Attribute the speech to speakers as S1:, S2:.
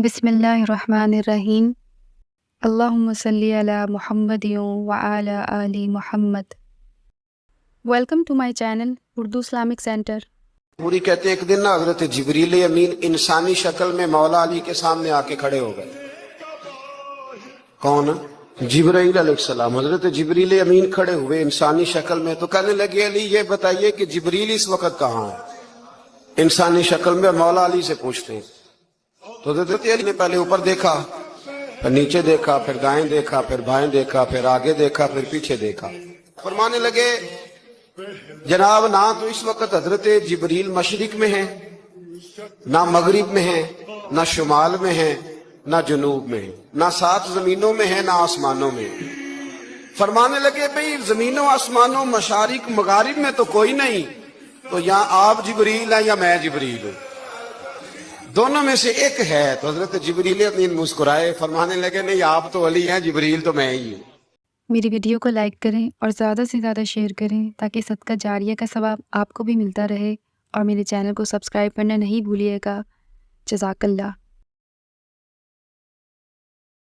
S1: بسم اللہ الرحمن الرحیم اللہم صلی علی محمد وعلی آل محمد۔ Welcome to my channel Urdu Islamic centre.
S2: پوری کہتے ہیں ایک دن نا حضرت جبریل امین انسانی شکل میں مولا علی کے سامنے آ کے کھڑے ہو گئے۔ کون؟ جبرائیل علیہ السلام۔ حضرت جبریل امین کھڑے ہوئے انسانی شکل میں، تو کہنے لگے علی یہ بتائیے کہ جبریل اس وقت کہاں ہے؟ انسانی شکل میں مولا علی سے پوچھتے ہیں۔ تو حضرت علی نے پہلے اوپر دیکھا، پھر نیچے دیکھا، پھر دائیں دیکھا، پھر بائیں دیکھا، پھر آگے دیکھا، پھر پیچھے دیکھا۔ فرمانے لگے جناب نہ تو اس وقت حضرت جبریل مشرق میں ہیں، نہ مغرب میں ہیں، نہ شمال میں ہیں، نہ جنوب میں ہیں، نہ سات زمینوں میں ہیں، نہ آسمانوں میں ہیں۔ فرمانے لگے بھئی زمینوں آسمانوں مشارق مغارب میں تو کوئی نہیں، تو یہاں آپ جبریل ہیں یا میں جبریل ہوں؟ دونوں میں سے ایک ہے۔ تو حضرت جبریل امین مسکرائے، فرمانے لگے نہیں آپ تو علی ہیں، جبریل تو میں ہی ہوں۔
S1: میری ویڈیو کو لائک کریں اور زیادہ سے زیادہ شیئر کریں تاکہ صدقہ جاریہ کا ثواب آپ کو بھی ملتا رہے، اور میرے چینل کو سبسکرائب کرنا نہیں بھولیے گا۔ جزاک اللہ۔